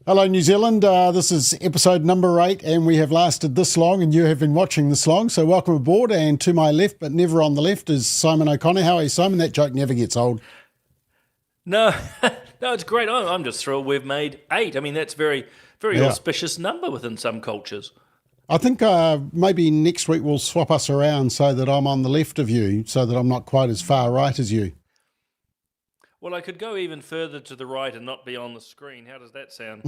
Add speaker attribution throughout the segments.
Speaker 1: Hello, New Zealand. This is episode number 8, and we have lasted this long, and you have been watching this long, so welcome aboard. And to my left, but never on the left, is Simon O'Connor. How are you, Simon? That joke never gets old.
Speaker 2: No, no, it's great. I'm just thrilled we've made 8. I mean, that's very auspicious number within some cultures.
Speaker 1: I think maybe next week we'll swap us around so that I'm on the left of you, so that I'm not quite as far right as you.
Speaker 2: Well, I could go even further to the right and not be on the screen. How does that sound?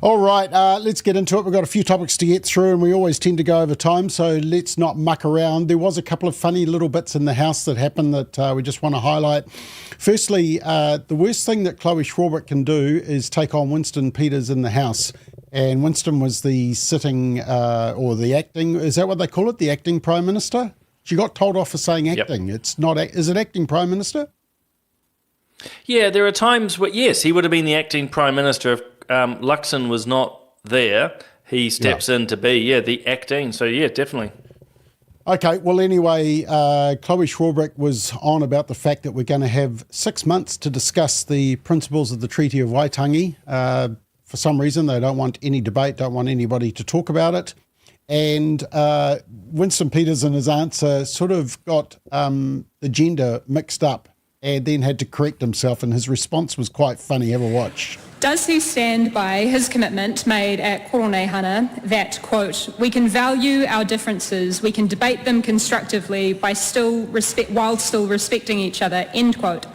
Speaker 1: All right, let's get into it. We've got a few topics to get through, and we always tend to go over time, so let's not muck around. There was a couple of funny little bits in the House that happened that we just want to highlight. Firstly, the worst thing that Chloe Schwarbrick can do is take on Winston Peters in the House. And Winston was the sitting, or the acting, is that what they call it, the acting Prime Minister? She got told off for saying acting. Yep. It's not, is it acting Prime Minister?
Speaker 2: Yeah, there are times where, yes, he would have been the acting Prime Minister if Luxon was not there. He steps in to be, the acting. So, yeah, definitely.
Speaker 1: Okay, well, anyway, Chloe Schwarbrick was on about the fact that we're going to have 6 months to discuss the principles of the Treaty of Waitangi. For some reason, they don't want any debate, don't want anybody to talk about it. And Winston Peters in his answer sort of got the gender mixed up and then had to correct himself, and his response was quite funny. Have a watch.
Speaker 3: Does he stand by his commitment made at Koronehana that, quote, we can value our differences, we can debate them constructively while still respecting each other, end quote?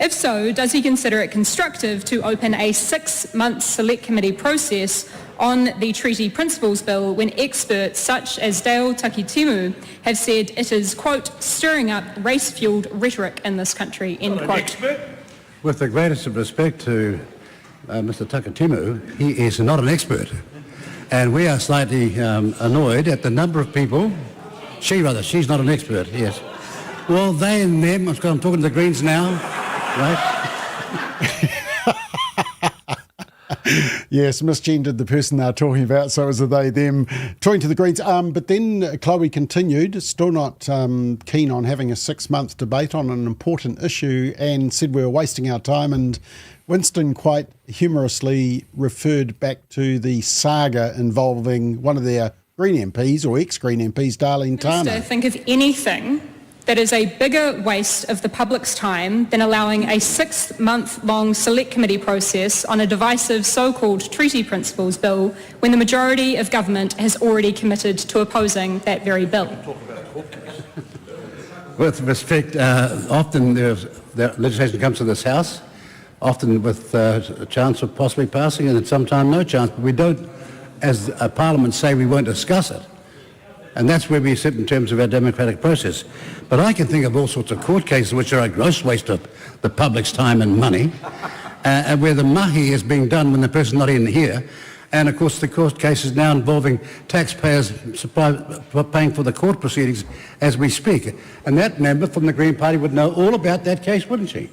Speaker 3: If so, does he consider it constructive to open a 6-month select committee process on the Treaty Principles Bill when experts such as Dale Takitimu have said it is, quote, stirring up race-fueled rhetoric in this country, end quote?
Speaker 4: With the greatest of respect to Mr. Takitimu, he is not an expert. And we are slightly annoyed at the number of people, she's not an expert, yes. Well, they and them, I'm talking to the Greens now, right?
Speaker 1: Yes, misgendered the person they're talking about, so it was a they, them, talking to the Greens. But then Chloe continued, still not keen on having a 6-month debate on an important issue, and said we were wasting our time, and Winston quite humorously referred back to the saga involving one of their Green MPs, or ex-Green MPs, Darlene Tana.
Speaker 3: I think of anything that is a bigger waste of the public's time than allowing a 6-month-long select committee process on a divisive so-called treaty principles bill when the majority of government has already committed to opposing that very bill.
Speaker 4: With respect, often the legislation comes to this House, often with a chance of possibly passing and sometimes no chance, but we don't, as a Parliament, say we won't discuss it. And that's where we sit in terms of our democratic process. But I can think of all sorts of court cases which are a gross waste of the public's time and money, and where the mahi is being done when the person's not in here. And of course the court cases now involving taxpayers paying for the court proceedings as we speak. And that member from the Green Party would know all about that case, wouldn't she?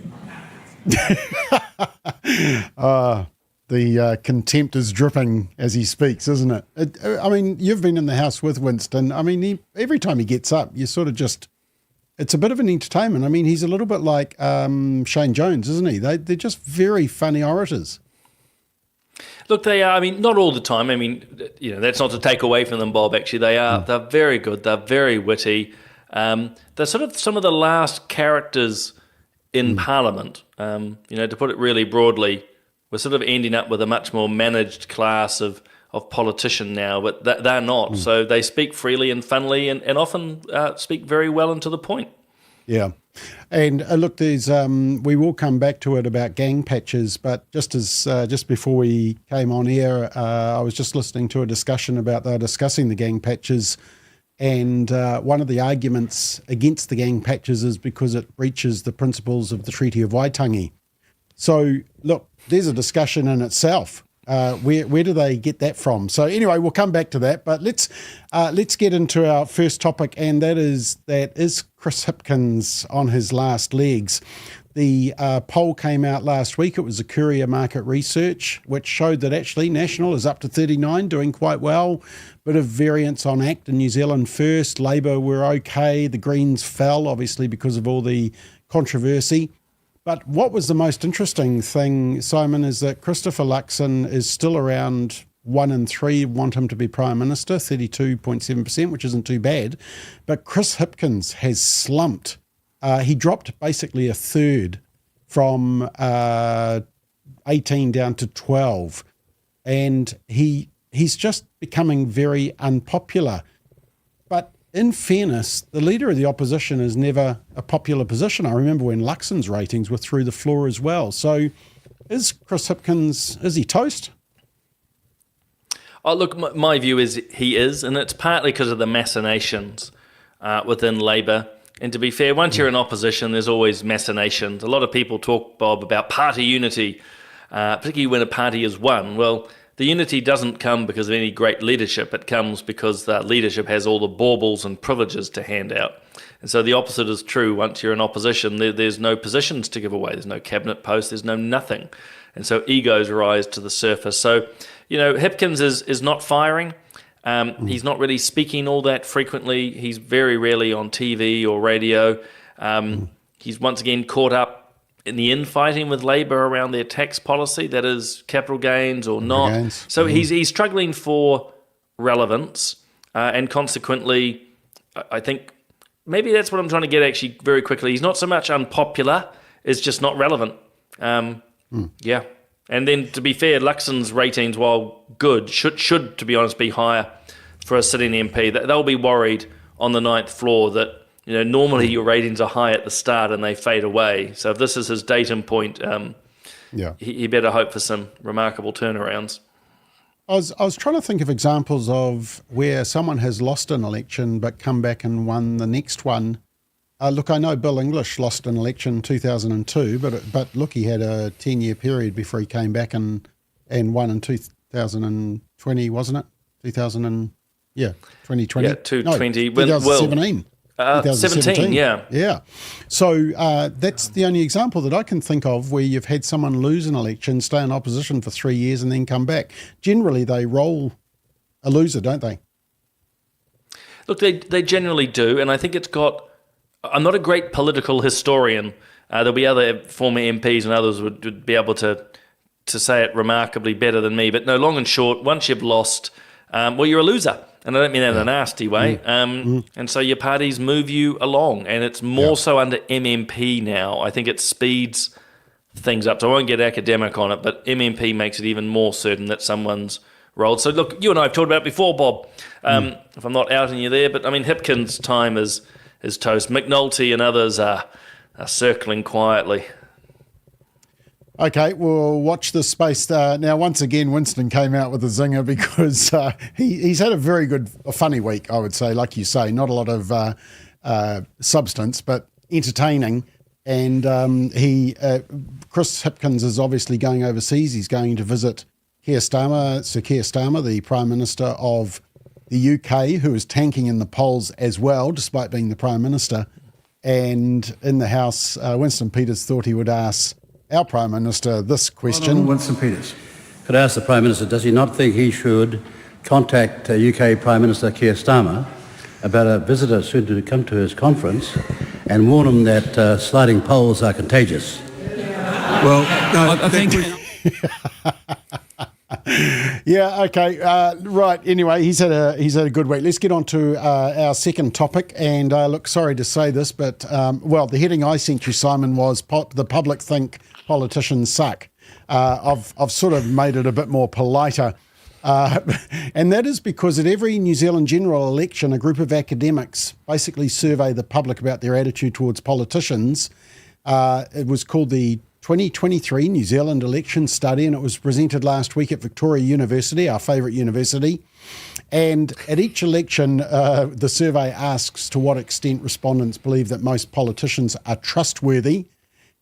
Speaker 1: The contempt is dripping as he speaks, isn't it? I mean, you've been in the House with Winston. I mean, every time he gets up, you sort of just, it's a bit of an entertainment. I mean, he's a little bit like Shane Jones, isn't he? They're just very funny orators.
Speaker 2: Look, they are. I mean, not all the time. I mean, that's not to take away from them, Bob. Actually, they are. They're very good. They're very witty. They're sort of some of the last characters in Parliament. To put it really broadly, we're sort of ending up with a much more managed class of politician now, but they're not. So they speak freely and funnily and often speak very well and to the point.
Speaker 1: Yeah. And look, there's we will come back to it about gang patches, but just before we came on air, I was just listening to a discussion about they're discussing the gang patches, and one of the arguments against the gang patches is because it breaches the principles of the Treaty of Waitangi. So, look, there's a discussion in itself. Where do they get that from? So anyway, we'll come back to that, but let's get into our first topic, and that is Chris Hipkins on his last legs. The poll came out last week. It was a Courier Market Research, which showed that actually National is up to 39, doing quite well. Bit of variance on ACT and New Zealand First. Labour were okay. The Greens fell, obviously, because of all the controversy. But what was the most interesting thing, Simon, is that Christopher Luxon is still around 1 in 3 want him to be Prime Minister, 32.7%, which isn't too bad. But Chris Hipkins has slumped. He dropped basically a third from 18 down to 12. And he's just becoming very unpopular. But in fairness, the leader of the opposition is never a popular position. I remember when Luxon's ratings were through the floor as well. So is Chris Hipkins, is he toast?
Speaker 2: Oh, look, my view is he is, and it's partly because of the machinations within Labour. And to be fair, once you're in opposition, there's always machinations. A lot of people talk, Bob, about party unity, particularly when a party is won. Well, the unity doesn't come because of any great leadership. It comes because the leadership has all the baubles and privileges to hand out. And so the opposite is true. Once you're in opposition, there's no positions to give away. There's no cabinet post. There's no nothing. And so egos rise to the surface. So, Hipkins is not firing. He's not really speaking all that frequently. He's very rarely on TV or radio. He's once again caught up in the infighting with Labour around their tax policy, that is capital gains or not. So he's struggling for relevance, and consequently, I think maybe that's what I'm trying to get actually very quickly. He's not so much unpopular, it's just not relevant. Yeah. And then, to be fair, Luxon's ratings, while good, should to be honest, be higher for a sitting MP. They'll be worried on the ninth floor that, normally your ratings are high at the start and they fade away. So if this is his datum point, he better hope for some remarkable turnarounds.
Speaker 1: I was trying to think of examples of where someone has lost an election but come back and won the next one. Look, I know Bill English lost an election in 2002, but look, he had a 10-year period before he came back and won in 2020, wasn't it? 2020.
Speaker 2: Yeah, 2020.
Speaker 1: No, 2017.
Speaker 2: 17, yeah.
Speaker 1: Yeah. So that's the only example that I can think of where you've had someone lose an election, stay in opposition for 3 years and then come back. Generally, they roll a loser, don't they?
Speaker 2: Look, they generally do, and I think it's got... I'm not a great political historian. There'll be other former MPs and others would be able to say it remarkably better than me. But no, long and short, once you've lost, you're a loser. And I don't mean that in a nasty way. And so your parties move you along. And it's more so under MMP now. I think it speeds things up. So I won't get academic on it, but MMP makes it even more certain that someone's rolled. So look, you and I have talked about it before, Bob, if I'm not outing you there. But I mean, Hipkins' time is toast. McNulty and others are circling quietly.
Speaker 1: Okay, we'll watch this space. Now, once again, Winston came out with a zinger because he's had a funny week, I would say, like you say. Not a lot of substance, but entertaining. And Chris Hipkins is obviously going overseas. He's going to visit Sir Keir Starmer, the Prime Minister of the UK, who is tanking in the polls as well, despite being the Prime Minister. And in the House, Winston Peters thought he would ask our Prime Minister this question.
Speaker 4: Winston Peters. Could I ask the Prime Minister, does he not think he should contact UK Prime Minister Keir Starmer about a visitor soon to come to his conference and warn him that sliding polls are contagious?
Speaker 5: Well, no, I think...
Speaker 1: Yeah, okay, right. Anyway, he's had a good week. Let's get on to our second topic. And look, sorry to say this, but the heading I sent you, Simon, was "The Public Think Politicians Suck." I've sort of made it a bit more politer, and that is because at every New Zealand general election, a group of academics basically survey the public about their attitude towards politicians. It was called the 2023 New Zealand Election Study, and it was presented last week at Victoria University, our favourite university. And at each election, the survey asks to what extent respondents believe that most politicians are trustworthy.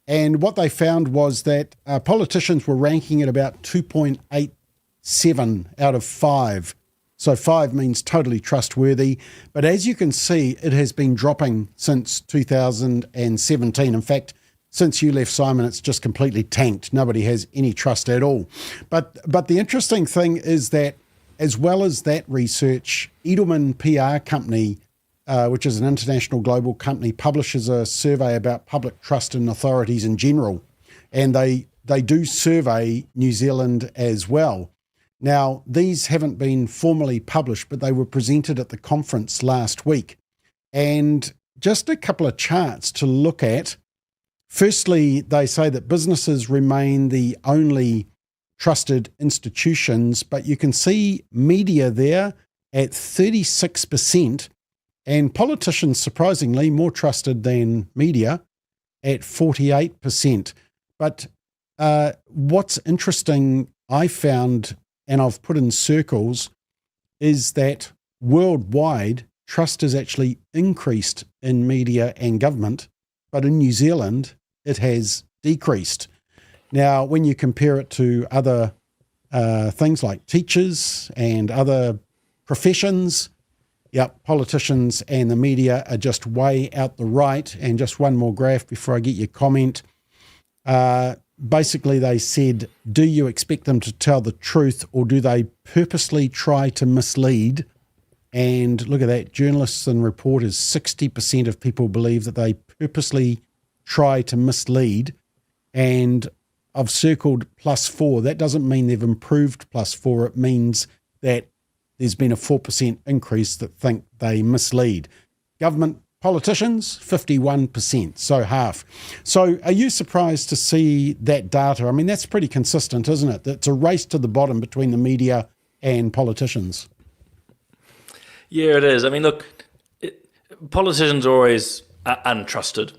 Speaker 1: And what they found was that politicians were ranking at about 2.87 out of 5. So 5 means totally trustworthy. But as you can see, it has been dropping since 2017. In fact, since you left, Simon, it's just completely tanked. Nobody has any trust at all. But the interesting thing is that as well as that research, Edelman PR company which is an international global company, publishes a survey about public trust in authorities in general. And they do survey New Zealand as well. Now, these haven't been formally published, but they were presented at the conference last week. And just a couple of charts to look at. Firstly, they say that businesses remain the only trusted institutions, but you can see media there at 36%, and politicians, surprisingly, more trusted than media at 48%. But what's interesting, I found, and I've put in circles, is that worldwide, trust has actually increased in media and government, but in New Zealand, it has decreased. Now, when you compare it to other things like teachers and other professions, politicians and the media are just way out the right. And just one more graph before I get your comment. Basically, they said, do you expect them to tell the truth, or do they purposely try to mislead? And look at that, journalists and reporters, 60% of people believe that they purposely try to mislead. And I've circled +4. That doesn't mean they've improved +4. It means that there's been a 4% increase that think they mislead. Government politicians, 51%, so half. So are you surprised to see that data? I mean, that's pretty consistent, isn't it? It's a race to the bottom between the media and politicians.
Speaker 2: Yeah, it is. I mean, look, politicians are always untrusted.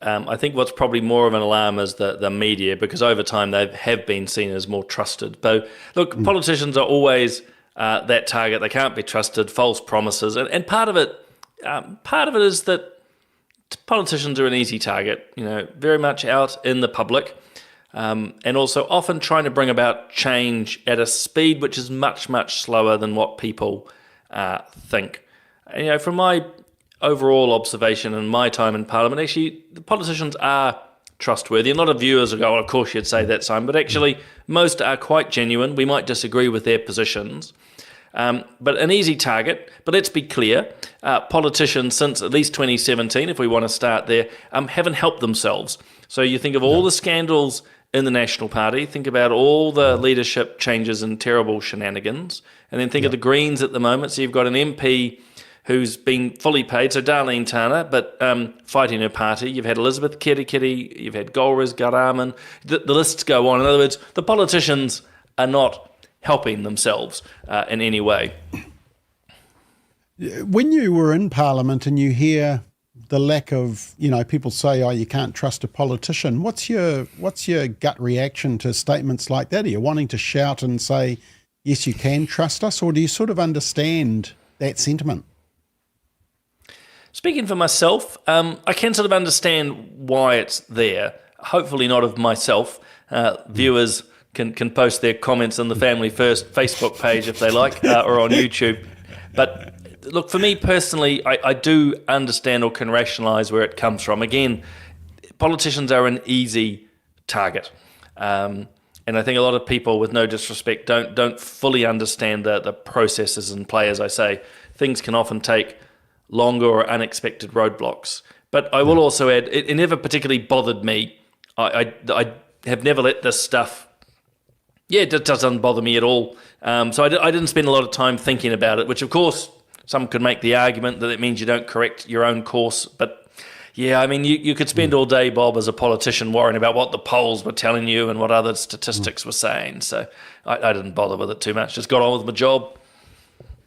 Speaker 2: I think what's probably more of an alarm is the media, because over time they have been seen as more trusted. But look, politicians are always that target. They can't be trusted, false promises. And part of it is that politicians are an easy target, very much out in the public, and also often trying to bring about change at a speed which is much, much slower than what people think. And, from my overall observation in my time in Parliament, actually, the politicians are trustworthy. A lot of viewers will go, well, of course you'd say that, Simon, but actually most are quite genuine. We might disagree with their positions, but an easy target. But let's be clear, politicians since at least 2017, if we want to start there, haven't helped themselves. So you think of all the scandals in the National Party, think about all the leadership changes and terrible shenanigans, and then think of the Greens at the moment. So you've got an MP who's been fully paid, so Darlene Tana, but fighting her party. You've had Elizabeth Kerekere, you've had Golriz Garaman, the lists go on. In other words, the politicians are not helping themselves in any way.
Speaker 1: When you were in Parliament and you hear the lack of, people say, oh, you can't trust a politician, what's your gut reaction to statements like that? Are you wanting to shout and say, yes, you can trust us, or do you sort of understand that sentiment?
Speaker 2: Speaking for myself, I can sort of understand why it's there. Hopefully not of myself. Viewers can post their comments on the Family First Facebook page if they like, or on YouTube. But look, for me personally, I do understand or can rationalise where it comes from. Again, politicians are an easy target. And I think a lot of people, with no disrespect, don't fully understand the processes in play. As I say, things can often take longer or unexpected roadblocks. But I will also add, it never particularly bothered me. I have never let this stuff, it doesn't bother me at all. So I didn't spend a lot of time thinking about it, which of course some could make the argument that it means you don't correct your own course. But yeah, I mean, you could spend all day, Bob, as a politician worrying about what the polls were telling you and what other statistics were saying. So I didn't bother with it too much. Just got on with my job.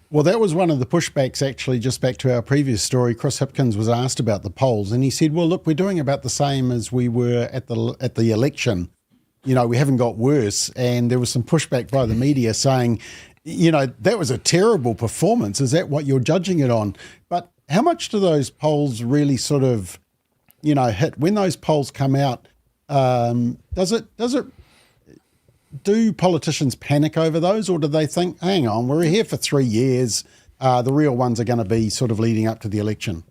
Speaker 1: Well, that was one of the pushbacks, actually, just back to our previous story. Chris Hipkins was asked about the polls, and he said, well, look, we're doing about the same as we were at the election. We haven't got worse. And there was some pushback by the media saying, that was a terrible performance. Is that what you're judging it on? But how much do those polls really sort of, hit? When those polls come out, do politicians panic over those, or do they think, hang on, we're here for 3 years, the real ones are going to be sort of leading up to the election?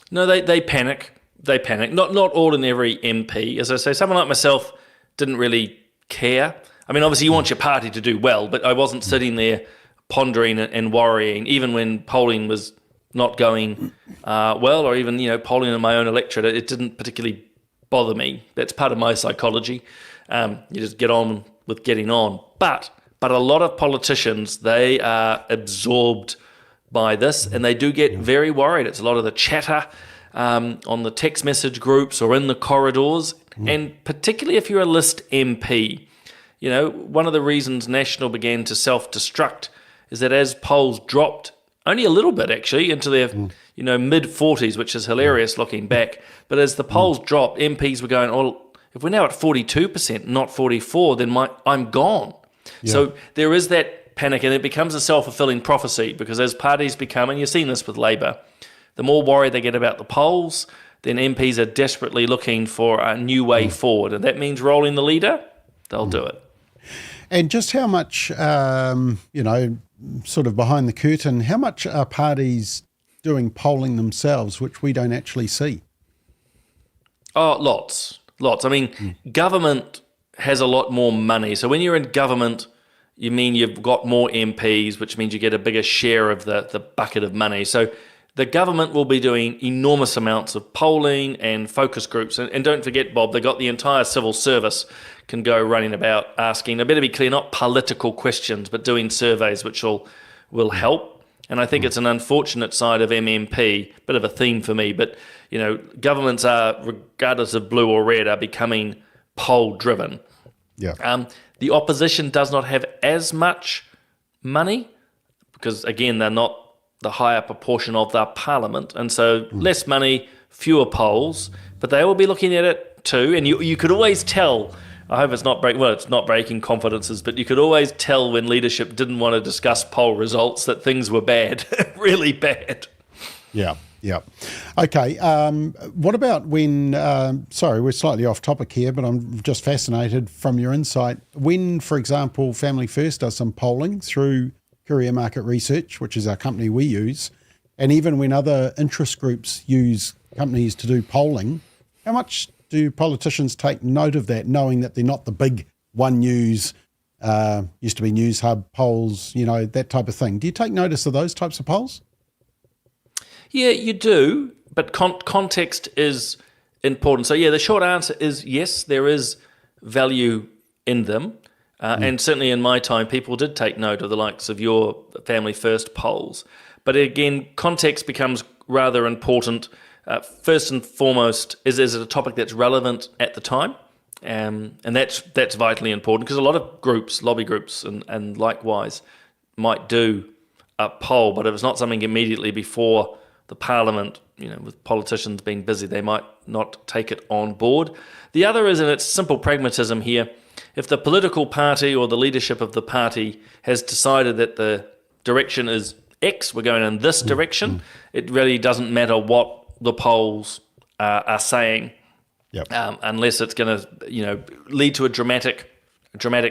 Speaker 2: No, they panic. They panic. Not all in every MP. As I say, someone like myself didn't really care. I mean, obviously you want your party to do well, but I wasn't sitting there pondering and worrying, even when polling was not going well, or even, polling in my own electorate, it didn't particularly bother me. That's part of my psychology. You just get on with getting on. But a lot of politicians, they are absorbed by this, and they do get very worried. It's a lot of the chatter on the text message groups or in the corridors, and particularly if you're a list MP. One of the reasons National began to self-destruct is that as polls dropped, only a little bit actually, into their mid-40s, which is hilarious looking back, but as the polls dropped, MPs were going, oh, if we're now at 42%, not 44, then I'm gone. Yeah. So there is that panic, and it becomes a self-fulfilling prophecy, because as parties become, and you've seen this with Labour, the more worried they get about the polls, then MPs are desperately looking for a new way forward, and that means rolling the leader. They'll do it.
Speaker 1: And just how much, sort of behind the curtain, how much are parties doing polling themselves, which we don't actually see?
Speaker 2: Oh, lots. I mean, government has a lot more money. So when you're in government, you mean you've got more MPs, which means you get a bigger share of the bucket of money. So the government will be doing enormous amounts of polling and focus groups. And don't forget, Bob, they got the entire civil service can go running about asking, I better be clear, not political questions, but doing surveys, which will help. And I think it's an unfortunate side of MMP, bit of a theme for me, but governments are, regardless of blue or red, are becoming poll driven.
Speaker 1: Yeah.
Speaker 2: The opposition does not have as much money because, again, they're not the higher proportion of their parliament, and so less money, fewer polls, but they will be looking at it too. And you could always tell. I hope it's not it's not breaking confidences, but you could always tell when leadership didn't want to discuss poll results that things were bad, really bad.
Speaker 1: Yeah. Okay. What about when, sorry, we're slightly off topic here, but I'm just fascinated from your insight. When, for example, Family First does some polling through Courier Market Research, which is our company we use, and even when other interest groups use companies to do polling, how much do politicians take note of that, knowing that they're not the big One News, used to be News Hub polls, that type of thing? Do you take notice of those types of polls?
Speaker 2: Yeah, you do, but context is important. So, the short answer is yes, there is value in them. And certainly in my time, people did take note of the likes of your Family First polls. But again, context becomes rather important. First and foremost, is it a topic that's relevant at the time? And that's vitally important, because a lot of groups, lobby groups and likewise, might do a poll, but if it's not something immediately before the Parliament, with politicians being busy, they might not take it on board. The other is, and it's simple pragmatism here, if the political party or the leadership of the party has decided that the direction is X, we're going in this direction, it really doesn't matter what the polls are saying, unless it's going to lead to a dramatic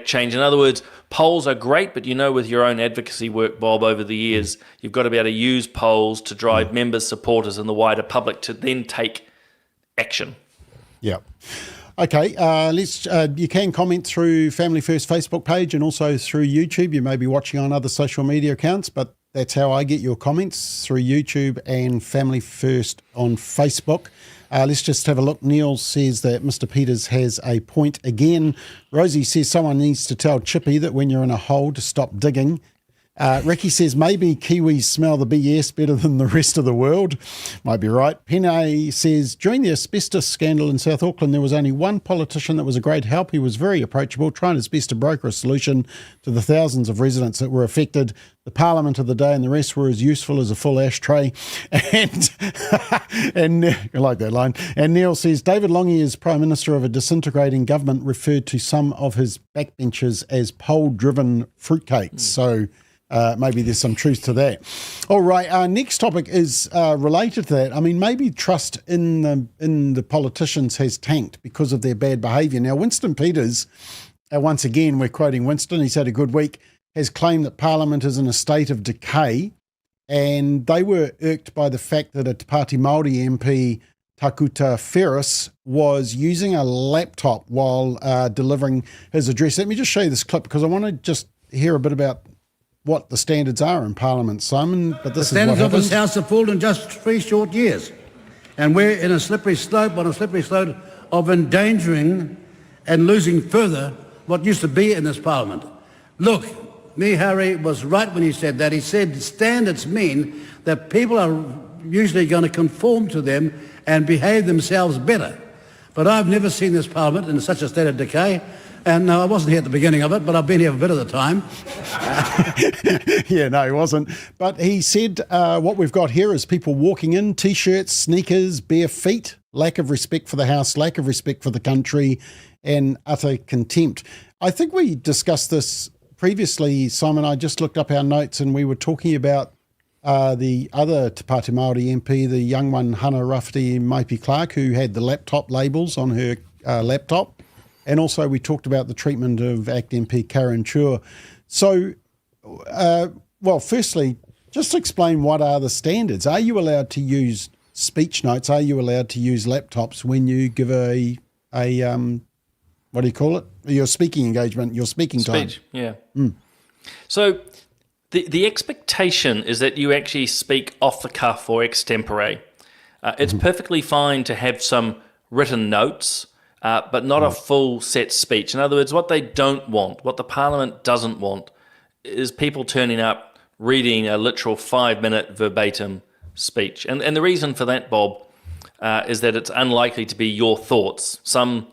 Speaker 2: change. In other words, polls are great, but with your own advocacy work, Bob, over the years, you've got to be able to use polls to drive members, supporters, and the wider public to then take action. Yeah.
Speaker 1: Okay, you can comment through Family First Facebook page and also through YouTube. You may be watching on other social media accounts, but that's how I get your comments, through YouTube and Family First on Facebook. Let's just have a look. Neil says that Mr. Peters has a point again. Rosie says someone needs to tell Chippy that when you're in a hole to stop digging. Ricky says maybe Kiwis smell the BS better than the rest of the world. Might be right. Pene says during the asbestos scandal in South Auckland, there was only one politician that was a great help. He was very approachable, trying his best to broker a solution to the thousands of residents that were affected. The Parliament of the day and the rest were as useful as a full ashtray. And I like that line. And Neil says David Lange, as Prime Minister of a disintegrating government, referred to some of his backbenchers as poll-driven fruitcakes. So maybe there's some truth to that. All right, our next topic is related to that. I mean, maybe trust in the politicians has tanked because of their bad behaviour. Now, Winston Peters, once again, we're quoting Winston, he's had a good week, has claimed that Parliament is in a state of decay, and they were irked by the fact that a Te Pāti Māori MP, Takuta Ferris, was using a laptop while delivering his address. Let me just show you this clip, because I want to just hear a bit about what the standards are in Parliament, Simon, but
Speaker 4: The
Speaker 1: this is what
Speaker 4: standards of this
Speaker 1: happens.
Speaker 4: House have fallen in just 3 short years. And we're in a slippery slope, of endangering and losing further what used to be in this Parliament. Look, Harry was right when he said that. He said standards mean that people are usually going to conform to them and behave themselves better. But I've never seen this Parliament in such a state of decay. And I wasn't here at the beginning of it, but I've been here for a bit of the time.
Speaker 1: Yeah, no, he wasn't. But he said what we've got here is people walking in, T-shirts, sneakers, bare feet, lack of respect for the House, lack of respect for the country, and utter contempt. I think we discussed this previously, Simon. I just looked up our notes and we were talking about the other Te Pāti Māori MP, the young one, Hana Rafti Maipi Clark, who had the laptop labels on her laptop. And also we talked about the treatment of ACT MP Karen Chua. So, well, firstly, just explain what are the standards. Are you allowed to use speech notes? Are you allowed to use laptops when you give a what do you call it? Your speaking engagement, your speaking time.
Speaker 2: Speech, yeah. So the expectation is that you actually speak off the cuff or extempore. It's perfectly fine to have some written notes, but not a full set speech. In other words, what they don't want, what the Parliament doesn't want, is people turning up reading a literal 5-minute verbatim speech. And the reason for that, Bob, is that it's unlikely to be your thoughts. Some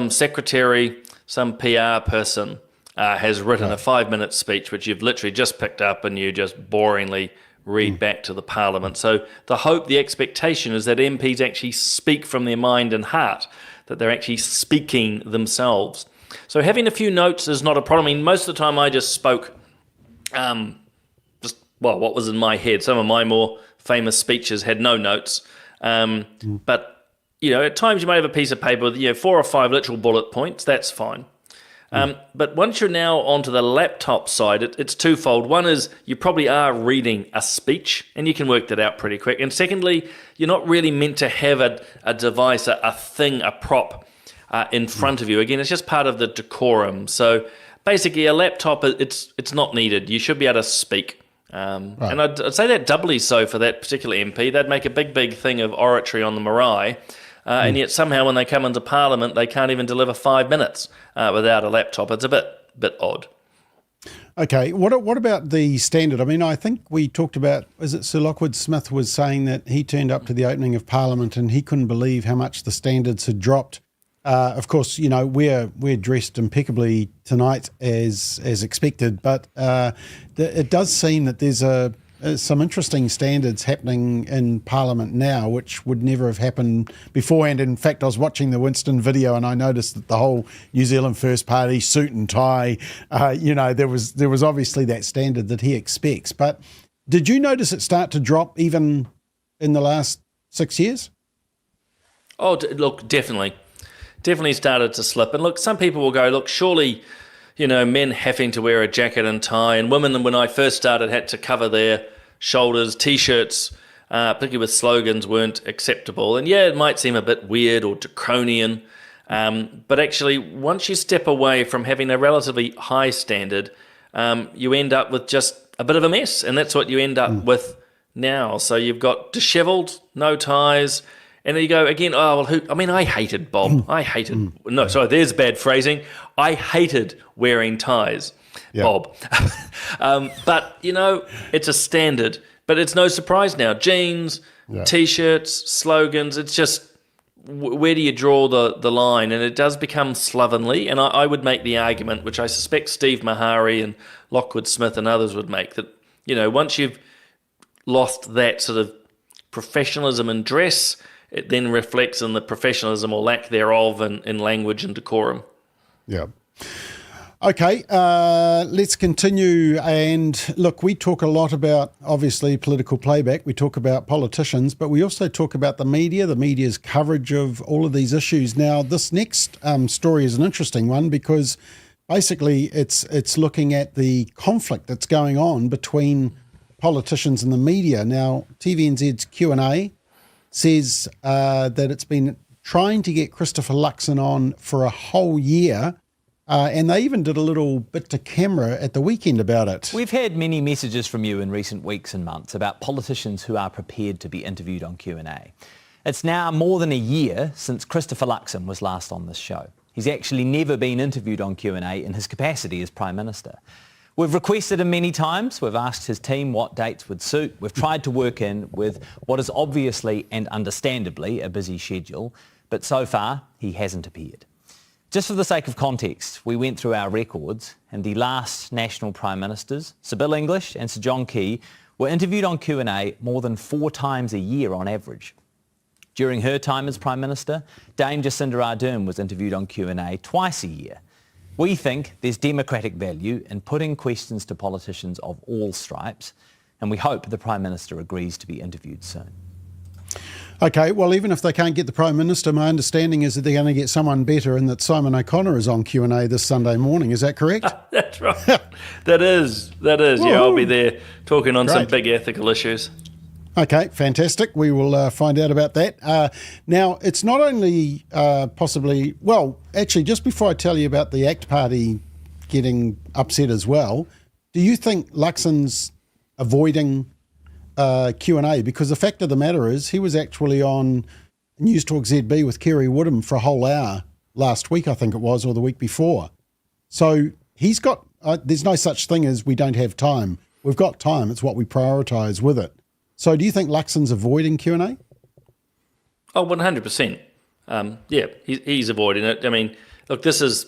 Speaker 2: secretary, some PR person has written a 5-minute speech which you've literally just picked up and you just boringly read back to the Parliament. So the hope, the expectation is that MPs actually speak from their mind and heart, that they're actually speaking themselves. So having a few notes is not a problem. I mean, most of the time I just spoke what was in my head. Some of my more famous speeches had no notes. But, at times you might have a piece of paper with, 4 or 5 literal bullet points. That's fine. But once you're now onto the laptop side, it's twofold. One is you probably are reading a speech, and you can work that out pretty quick. And secondly, you're not really meant to have a device, a thing, a prop in front of you. Again, it's just part of the decorum. So basically, a laptop, it's not needed. You should be able to speak. And I'd say that doubly so for that particular MP. They'd make a big thing of oratory on the marae. And yet somehow when they come into Parliament, they can't even deliver 5 minutes without a laptop. It's a bit odd.
Speaker 1: Okay, what about the standard? I mean, I think we talked about, is it Sir Lockwood Smith was saying that he turned up to the opening of Parliament and he couldn't believe how much the standards had dropped. Of course, we're dressed impeccably tonight as expected, but it does seem that there's some interesting standards happening in Parliament now, which would never have happened beforehand. In fact, I was watching the Winston video and I noticed that the whole New Zealand First Party suit and tie, there was obviously that standard that he expects. But did you notice it start to drop even in the last 6 years?
Speaker 2: Oh, look, definitely started to slip. And look, some people will go, look, surely, men having to wear a jacket and tie, and women, when I first started, had to cover their shoulders. T-shirts, particularly with slogans, weren't acceptable. And yeah, it might seem a bit weird or draconian, but actually, once you step away from having a relatively high standard, you end up with just a bit of a mess, and that's what you end up with now. So you've got dishevelled, no ties. And then you go again, I hated Bob. There's bad phrasing. I hated wearing ties, Bob. But, it's a standard. But it's no surprise now. Jeans, T-shirts, slogans, it's just, where do you draw the line? And it does become slovenly. And I would make the argument, which I suspect Steve Mahari and Lockwood Smith and others would make, that, once you've lost that sort of professionalism in dress, it then reflects in the professionalism or lack thereof in language and decorum.
Speaker 1: Yeah. Okay, let's continue. And look, we talk a lot about, obviously, political playback. We talk about politicians, but we also talk about the media's coverage of all of these issues. Now, this next story is an interesting one because basically it's looking at the conflict that's going on between politicians and the media. Now, TVNZ's Q&A says that it's been trying to get Christopher Luxon on for a whole year, And they even did a little bit to camera at the weekend about it.
Speaker 6: We've had many messages from you in recent weeks and months about politicians who are prepared to be interviewed on Q&A. It's now more than a year since Christopher Luxon was last on this show. He's actually never been interviewed on Q&A in his capacity as Prime Minister. We've requested him many times. We've asked his team what dates would suit. We've tried to work in with what is obviously and understandably a busy schedule, but so far he hasn't appeared. Just for the sake of context, we went through our records and the last national Prime Ministers, Sir Bill English and Sir John Key, were interviewed on Q&A more than 4 times a year on average. During her time as Prime Minister, Dame Jacinda Ardern was interviewed on Q&A twice a year. We think there's democratic value in putting questions to politicians of all stripes, and we hope the Prime Minister agrees to be interviewed soon.
Speaker 1: Okay, well, even if they can't get the Prime Minister, my understanding is that they're going to get someone better and that Simon O'Connor is on Q&A this Sunday morning. Is that correct?
Speaker 2: That's right. That is. Yeah, I'll be there talking on some big ethical issues.
Speaker 1: Okay, fantastic. We will find out about that. Now, it's not only possibly... Well, actually, just before I tell you about the ACT Party getting upset as well, do you think Luxon's avoiding Q&A? Because the fact of the matter is he was actually on News Talk ZB with Kerry Woodham for a whole hour last week, I think it was, or the week before. So he's got... there's no such thing as we don't have time. We've got time. It's what we prioritise with it. So do you think Luxon's avoiding Q&A?
Speaker 2: Oh, 100%. Yeah, he's avoiding it. I mean, look, this is,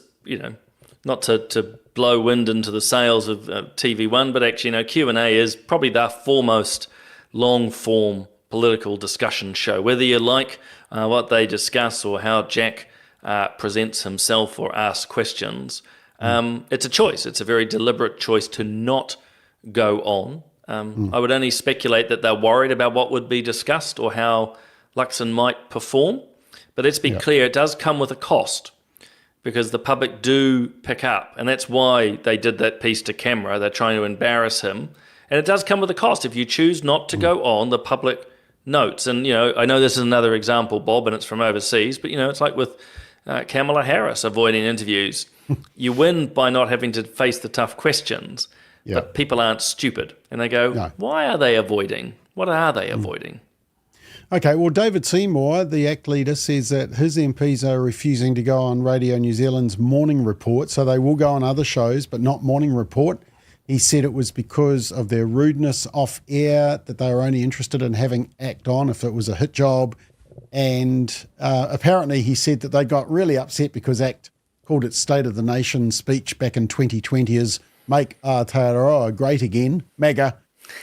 Speaker 2: not to blow wind into the sails of TV1, but actually, Q&A is probably the foremost long-form political discussion show. Whether you like what they discuss or how Jack presents himself or asks questions, it's a choice. It's a very deliberate choice to not go on. I would only speculate that they're worried about what would be discussed or how Luxon might perform. But let's be clear, it does come with a cost because the public do pick up. And that's why they did that piece to camera. They're trying to embarrass him. And it does come with a cost. If you choose not to go on, the public notes. And, I know this is another example, Bob, and it's from overseas. But, it's like with Kamala Harris avoiding interviews. You win by not having to face the tough questions. Yeah. But people aren't stupid. And they go, Why are they avoiding? What are they avoiding?
Speaker 1: Okay, well, David Seymour, the ACT leader, says that his MPs are refusing to go on Radio New Zealand's Morning Report, so they will go on other shows, but not Morning Report. He said it was because of their rudeness off air, that they were only interested in having ACT on if it was a hit job. And apparently he said that they got really upset because ACT called its State of the Nation speech back in 2020 as Make Aotearoa Great Again, MAGA.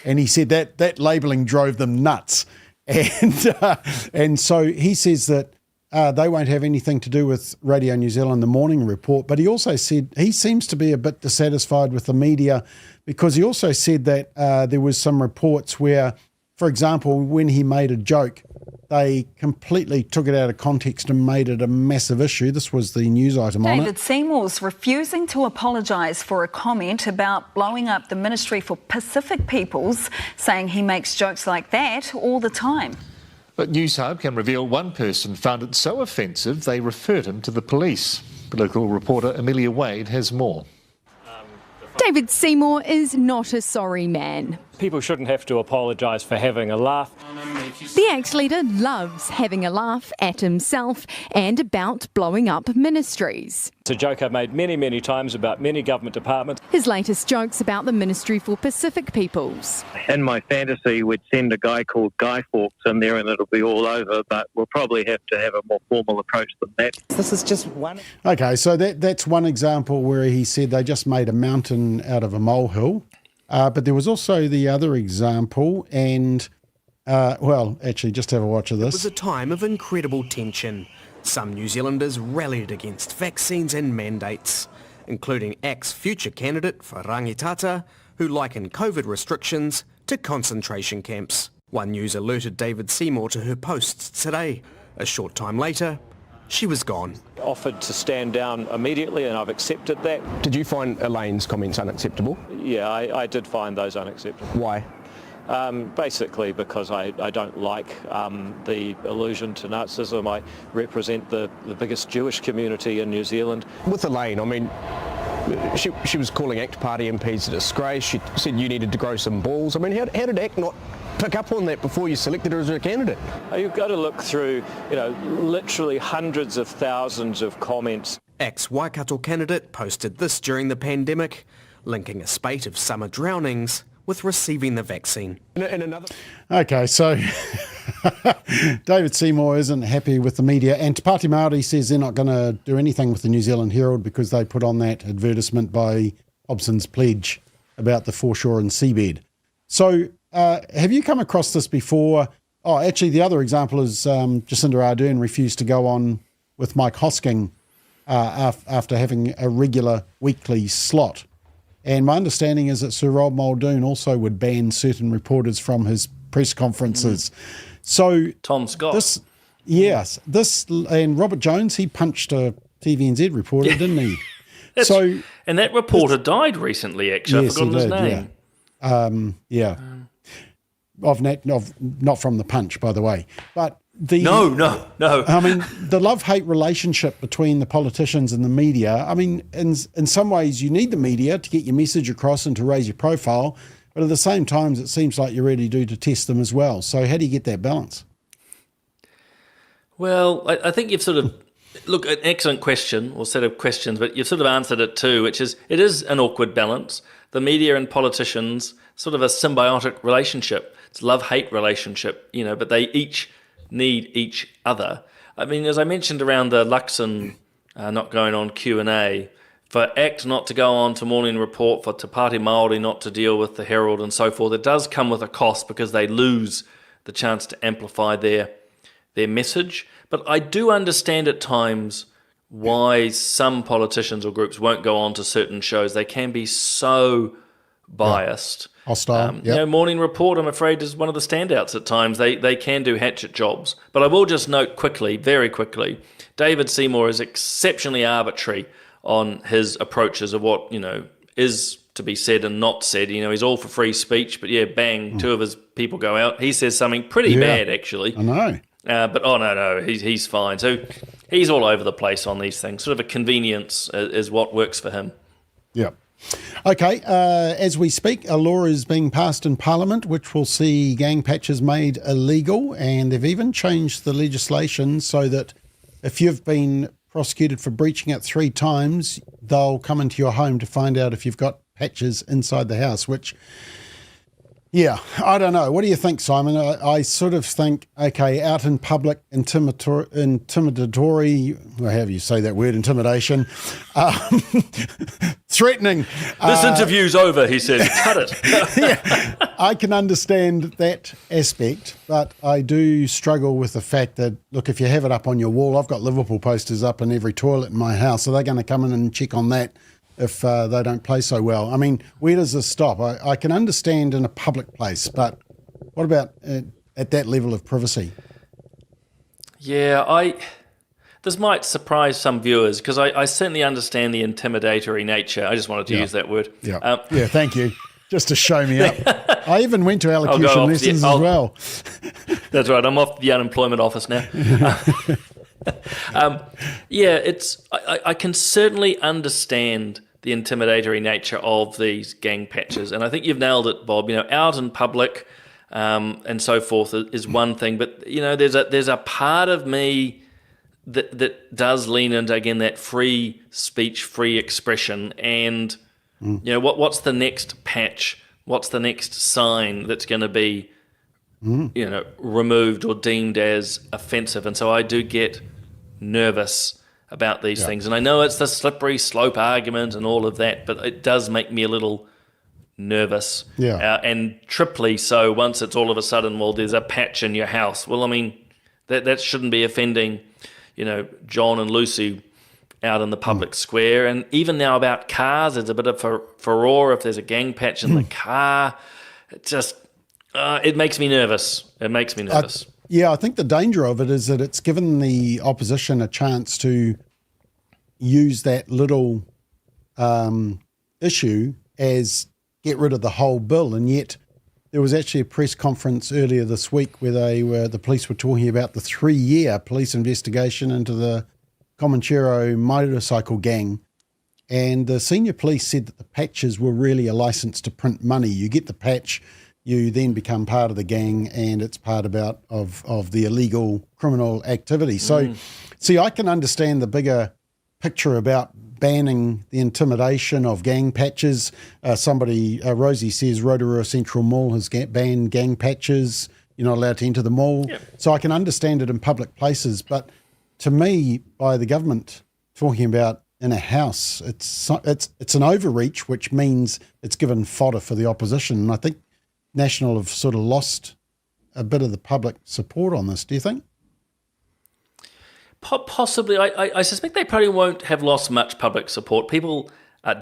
Speaker 1: And he said that labelling drove them nuts. And so he says that they won't have anything to do with Radio New Zealand, the Morning Report. But he also said he seems to be a bit dissatisfied with the media because he also said that there was some reports where, for example, when he made a joke, they completely took it out of context and made it a massive issue. This was the news item on it.
Speaker 7: David Seymour's refusing to apologise for a comment about blowing up the Ministry for Pacific Peoples, saying he makes jokes like that all the time.
Speaker 8: But Newshub can reveal one person found it so offensive they referred him to the police. Political reporter Amelia Wade has more.
Speaker 9: David Seymour is not a sorry man.
Speaker 10: People shouldn't have to apologise for having a laugh.
Speaker 9: The ACT leader loves having a laugh at himself and about blowing up ministries.
Speaker 10: It's a joke I've made many, many times about many government departments.
Speaker 9: His latest joke's about the Ministry for Pacific Peoples.
Speaker 11: In my fantasy, we'd send a guy called Guy Fawkes in there and it'll be all over, but we'll probably have to have a more formal approach than that.
Speaker 12: This is just one.
Speaker 1: Okay, so that's one example where he said they just made a mountain out of a molehill. But there was also the other example, and, actually, just have a watch of this.
Speaker 13: It was a time of incredible tension. Some New Zealanders rallied against vaccines and mandates, including ACT's future candidate for rangitata, who likened COVID restrictions to concentration camps. One News alerted David Seymour to her posts today. A short time later, she was gone.
Speaker 10: Offered to stand down immediately and I've accepted that.
Speaker 13: Did you find Elaine's comments unacceptable?
Speaker 10: Yeah, I did find those unacceptable.
Speaker 13: Why?
Speaker 10: basically because I don't like the allusion to Nazism. I represent the biggest Jewish community in New Zealand.
Speaker 13: With Elaine, I mean, she was calling ACT Party MPs a disgrace. She said you needed to grow some balls. I mean, how did ACT not pick up on that before you selected her as a candidate?
Speaker 10: You've got to look through, literally hundreds of thousands of comments.
Speaker 13: ACT's Waikato candidate posted this during the pandemic, linking a spate of summer drownings with receiving the vaccine.
Speaker 1: Okay, so David Seymour isn't happy with the media, and Te Pāti Māori says they're not going to do anything with the New Zealand Herald because they put on that advertisement by Hobson's Pledge about the foreshore and seabed. So have you come across this before? Oh, actually, the other example is Jacinda Ardern refused to go on with Mike Hosking after having a regular weekly slot. And my understanding is that Sir Rob Muldoon also would ban certain reporters from his press conferences. So
Speaker 2: Tom Scott.
Speaker 1: This and Robert Jones, he punched a TVNZ reporter, didn't he?
Speaker 2: And that reporter died recently, actually.
Speaker 1: Yes,
Speaker 2: I've forgotten his name.
Speaker 1: Yeah. Not from the punch, by the way. But
Speaker 2: No.
Speaker 1: I mean, the love-hate relationship between the politicians and the media, I mean, in some ways you need the media to get your message across and to raise your profile, but at the same time it seems like you really do to test them as well. So how do you get that balance?
Speaker 2: Well, I think you've sort of, look, an excellent question or set of questions, but you've sort of answered it too, which is, it is an awkward balance. The media and politicians, sort of a symbiotic relationship. It's a love-hate relationship, but they each need each other. I mean, as I mentioned around the Luxon not going on Q&A, for ACT not to go on to Morning Report, for Te Pāti Māori not to deal with the Herald and so forth, it does come with a cost because they lose the chance to amplify their message. But I do understand at times why some politicians or groups won't go on to certain shows. They can be so biased.
Speaker 1: Hostile.
Speaker 2: Morning Report, I'm afraid, is one of the standouts at times. They can do hatchet jobs. But I will just note quickly, very quickly, David Seymour is exceptionally arbitrary on his approaches of what, is to be said and not said. He's all for free speech, but bang, two of his people go out. He says something pretty bad, actually.
Speaker 1: I know.
Speaker 2: But no, he's fine. So he's all over the place on these things. Sort of a convenience is what works for him.
Speaker 1: Yeah. Okay, as we speak, a law is being passed in Parliament which will see gang patches made illegal, and they've even changed the legislation so that if you've been prosecuted for breaching it 3 times, they'll come into your home to find out if you've got patches inside the house, which, I don't know. What do you think, Simon? I sort of think, okay, out in public, intimidatory, however you say that word, intimidation, threatening.
Speaker 2: This interview's over, he said. Cut it.
Speaker 1: I can understand that aspect, but I do struggle with the fact that, look, if you have it up on your wall, I've got Liverpool posters up in every toilet in my house. Are they going to come in and check on that if they don't play so well? I mean, where does this stop? I can understand in a public place, but what about at that level of privacy?
Speaker 2: Yeah, this might surprise some viewers because I certainly understand the intimidatory nature. I just wanted to use that word.
Speaker 1: Yeah, thank you. Just to show me up. I even went to elocution lessons as well.
Speaker 2: That's right. I'm off the unemployment office now. I can certainly understand the intimidatory nature of these gang patches, and I think you've nailed it, Bob. Out in public and so forth is one thing, but there's a part of me that does lean into, again, that free speech, free expression, and what's the next patch? What's the next sign that's going to be removed or deemed as offensive? And so I do get nervous about these things. And I know it's the slippery slope argument and all of that, but it does make me a little nervous. And triply so once it's all of a sudden, well, there's a patch in your house. Well, I mean, that shouldn't be offending, John and Lucy out in the public square. And even now about cars, there's a bit of furore if there's a gang patch in the car. It just, it makes me nervous. It makes me nervous.
Speaker 1: I think the danger of it is that it's given the opposition a chance to use that little issue as get rid of the whole bill, and yet there was actually a press conference earlier this week where the police were talking about the 3-year police investigation into the Comanchero motorcycle gang. And the senior police said that the patches were really a license to print money. You get the patch, you then become part of the gang, and it's part of the illegal criminal activity. So, see, I can understand the bigger picture about banning the intimidation of gang patches. Rosie says Rotorua Central Mall has banned gang patches. You're not allowed to enter the mall. Yep. So I can understand it in public places. But to me, by the government talking about in a house, it's an overreach, which means it's given fodder for the opposition. And I think National have sort of lost a bit of the public support on this. Do you think?
Speaker 2: Possibly. I suspect they probably won't have lost much public support. People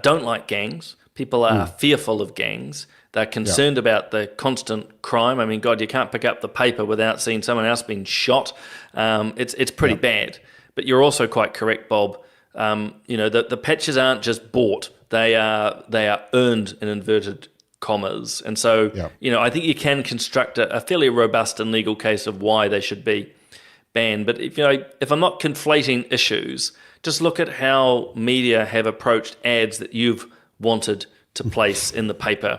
Speaker 2: don't like gangs. People are fearful of gangs. They're concerned about the constant crime. I mean, God, you can't pick up the paper without seeing someone else being shot. It's pretty bad. But you're also quite correct, Bob. The patches aren't just bought. They are earned in inverted commas. And so, I think you can construct a fairly robust and legal case of why they should be banned. But if I'm not conflating issues, just look at how media have approached ads that you've wanted to place in the paper.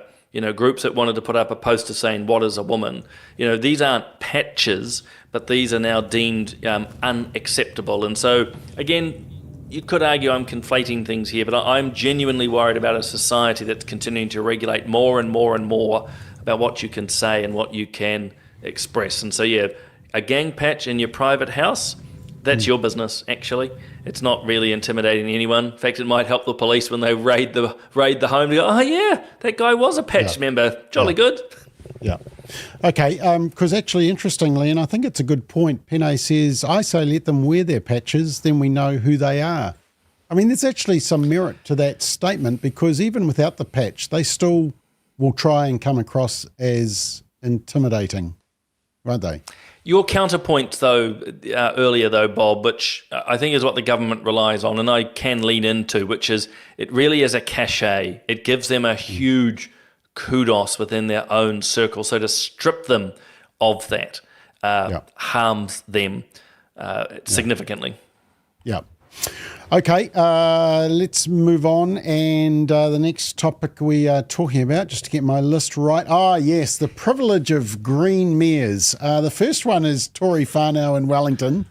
Speaker 2: Groups that wanted to put up a poster saying, "What is a woman?" These aren't patches, but these are now deemed unacceptable. And so, again, you could argue I'm conflating things here, but I'm genuinely worried about a society that's continuing to regulate more and more and more about what you can say and what you can express. And so, a gang patch in your private house, that's your business, actually. It's not really intimidating anyone. In fact, it might help the police when they raid the home to go, "Oh, yeah, that guy was a patch member. Jolly good."
Speaker 1: Yeah. Okay, because actually, interestingly, and I think it's a good point, Pene says, I say let them wear their patches, then we know who they are. I mean, there's actually some merit to that statement, because even without the patch, they still will try and come across as intimidating, won't they?
Speaker 2: Your counterpoint, though, earlier, though, Bob, which I think is what the government relies on, and I can lean into, which is it really is a cachet. It gives them a huge kudos within their own circle. So to strip them of that harms them significantly. Yeah.
Speaker 1: Okay, let's move on. And the next topic we are talking about, just to get my list right. Yes, the privilege of green mayors. The first one is Tory whānau in Wellington.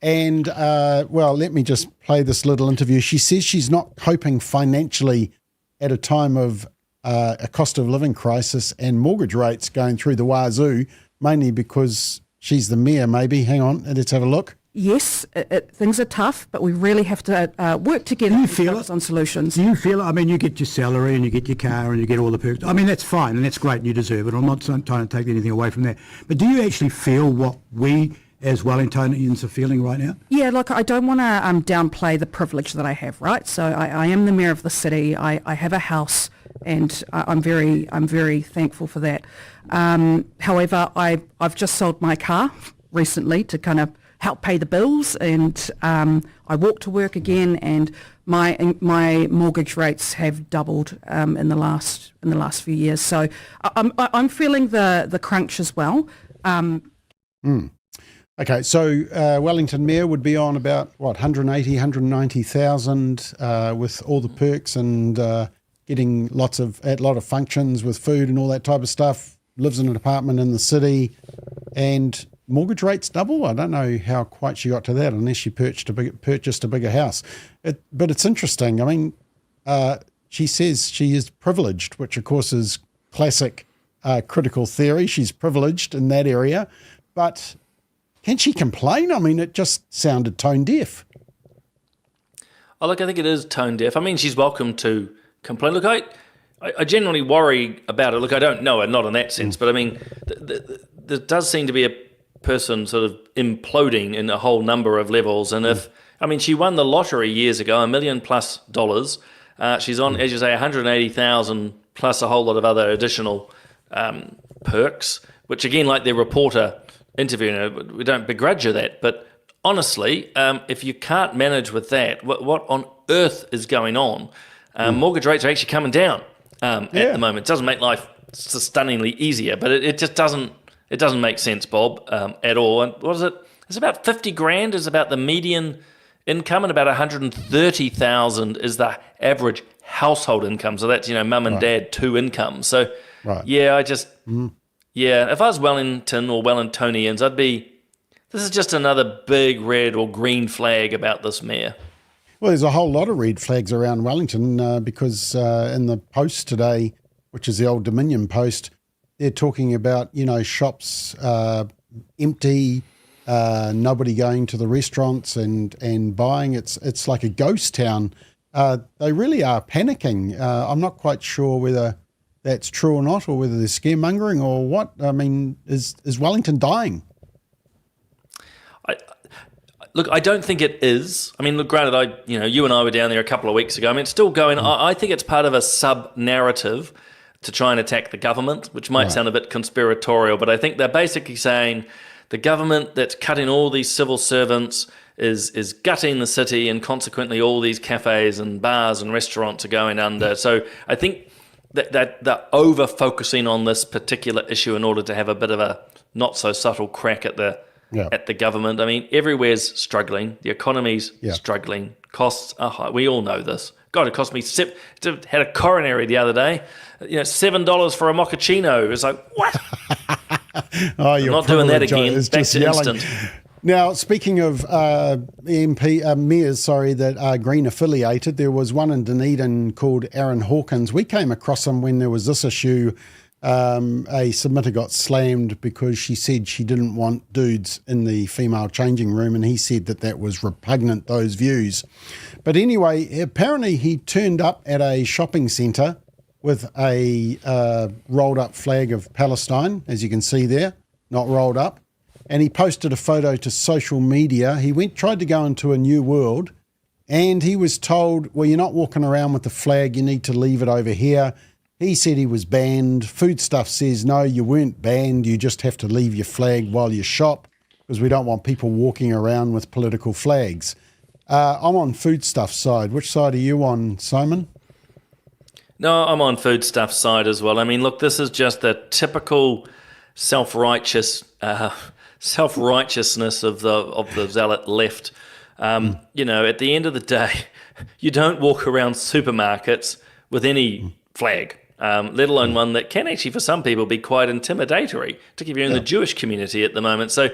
Speaker 1: And, let me just play this little interview. She says she's not coping financially at a time of a cost of living crisis and mortgage rates going through the wazoo, mainly because she's the mayor, maybe. Hang on, let's have a look.
Speaker 12: Yes, things are tough, but we really have to work together to focus on solutions.
Speaker 5: Do you feel it? I mean, you get your salary and you get your car and you get all the perks. I mean, that's fine and that's great and you deserve it. I'm not trying to take anything away from that. But do you actually feel what we as Wellingtonians are feeling right now?
Speaker 12: Yeah, look, I don't want to downplay the privilege that I have, right? So I am the mayor of the city. I have a house, and I'm very thankful for that. However, I've just sold my car recently to kind of help pay the bills, and I walk to work again, and my mortgage rates have doubled in the last few years. So I'm feeling the crunch as well.
Speaker 1: Okay, so Wellington Mayor would be on about, 190,000 with all the perks and getting a lot of functions with food and all that type of stuff, lives in an apartment in the city, and mortgage rates double. I don't know how quite she got to that unless she purchased a bigger house. But it's interesting. I mean, she says she is privileged, which of course is classic critical theory. She's privileged in that area, but can she complain? I mean, it just sounded tone deaf.
Speaker 2: Oh, look, I think it is tone deaf. I mean, she's welcome to complain. Look, I genuinely worry about it. Look, I don't know her, not in that sense, but I mean, there does seem to be a person sort of imploding in a whole number of levels. And she won the lottery years ago, $1 million+. She's on, as you say, 180,000 plus a whole lot of other additional perks, which again, like the reporter interviewing her, we don't begrudge her that. But honestly, if you can't manage with that, what on earth is going on? Mortgage rates are actually coming down. at the moment. It doesn't make life stunningly easier, but it just doesn't make sense, Bob, at all. And what is it? It's about 50 grand is about the median income, and about 130,000 is the average household income. So that's, mum and dad, 2 incomes. So yeah, if I was Wellington or Wellingtonians, this is just another big red or green flag about this mayor.
Speaker 1: Well, there's a whole lot of red flags around Wellington because in the Post today, which is the old Dominion Post, they're talking about, shops empty, nobody going to the restaurants and buying. It's like a ghost town. They really are panicking. I'm not quite sure whether that's true or not, or whether they're scaremongering or what. I mean, is Wellington dying?
Speaker 2: Look, I don't think it is. I mean, look, granted, you and I were down there a couple of weeks ago. I mean, it's still going. I think it's part of a sub-narrative to try and attack the government, which might sound a bit conspiratorial, but I think they're basically saying the government that's cutting all these civil servants is gutting the city, and consequently all these cafes and bars and restaurants are going under. So I think that they're over-focusing on this particular issue in order to have a bit of a not-so-subtle crack at the government. I mean, everywhere's struggling. The economy's struggling. Costs are high. We all know this. God, it cost me had a coronary the other day. $7 for a mochaccino. It's like, what? I'm not doing that again. Back to instant.
Speaker 1: Now, speaking of mayors, that are Green affiliated, there was one in Dunedin called Aaron Hawkins. We came across him when there was this issue. A submitter got slammed because she said she didn't want dudes in the female changing room, and he said that was repugnant, those views. But anyway, apparently he turned up at a shopping centre with a rolled up flag of Palestine, as you can see there, not rolled up, and he posted a photo to social media. He tried to go into a new world, and he was told, well, you're not walking around with the flag, you need to leave it over here. He said he was banned. Foodstuff says, no, you weren't banned. You just have to leave your flag while you shop because we don't want people walking around with political flags. I'm on Foodstuff's side. Which side are you on, Simon?
Speaker 2: No, I'm on Foodstuff's side as well. I mean, look, this is just the typical self-righteousness of the zealot left. At the end of the day, you don't walk around supermarkets with any flag. Let alone one that can actually, for some people, be quite intimidatory, particularly in the Jewish community at the moment. So,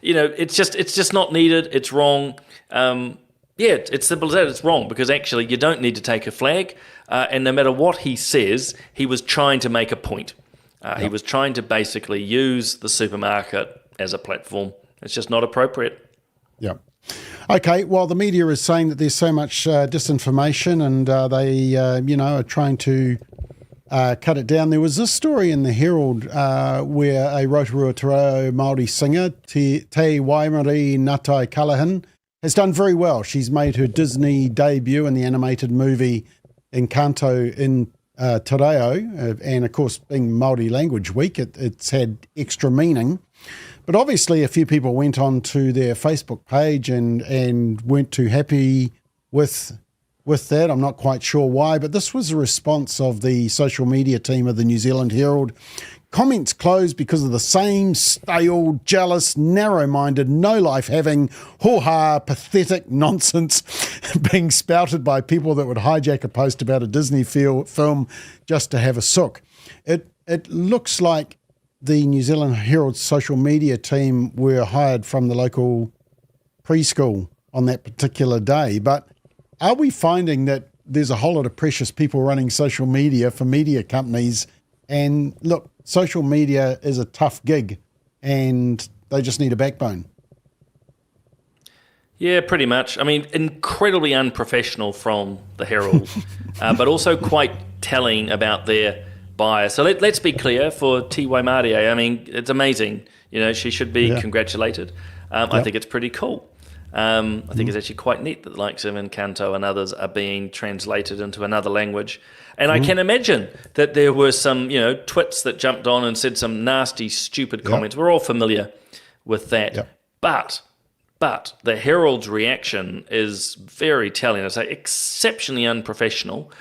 Speaker 2: it's just not needed. It's wrong. It's simple as that. It's wrong because actually you don't need to take a flag. And no matter what he says, he was trying to make a point. He was trying to basically use the supermarket as a platform. It's just not appropriate.
Speaker 1: Yeah. Okay, well, the media is saying that there's so much disinformation and they, are trying to cut it down. There was this story in the Herald where a Rotorua Te Reo Māori singer, Te Waimari Ngatai Callaghan, has done very well. She's made her Disney debut in the animated movie Encanto in Te Reo, and of course, being Māori Language Week, it's had extra meaning. But obviously, a few people went on to their Facebook page and weren't too happy with that. I'm not quite sure why, but this was a response of the social media team of the New Zealand Herald. Comments closed because of the same stale, jealous, narrow-minded, no-life-having, hoo-ha, pathetic nonsense being spouted by people that would hijack a post about a Disney film just to have a sook. It looks like the New Zealand Herald social media team were hired from the local preschool on that particular day. But are we finding that there's a whole lot of precious people running social media for media companies? And look, social media is a tough gig and they just need a backbone.
Speaker 2: Yeah, pretty much. I mean, incredibly unprofessional from the Herald, but also quite telling about their bias. So let's be clear for Te Waimari. I mean, it's amazing. She should be congratulated. I think it's pretty cool. I think it's actually quite neat that the likes of Encanto and others are being translated into another language. And I can imagine that there were some, twits that jumped on and said some nasty, stupid comments. We're all familiar with that. But the Herald's reaction is very telling. It's exceptionally unprofessional,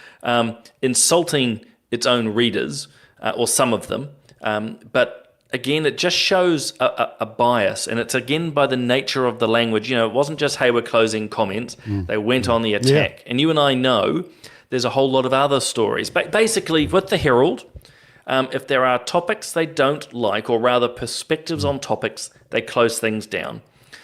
Speaker 2: insulting its own readers, or some of them. But again, it just shows a bias, and it's again by the nature of the language. It wasn't just, hey, we're closing comments. They went on the attack. And you and I know there's a whole lot of other stories. But basically, with the Herald, if there are topics they don't like, or rather perspectives on topics, they close things down.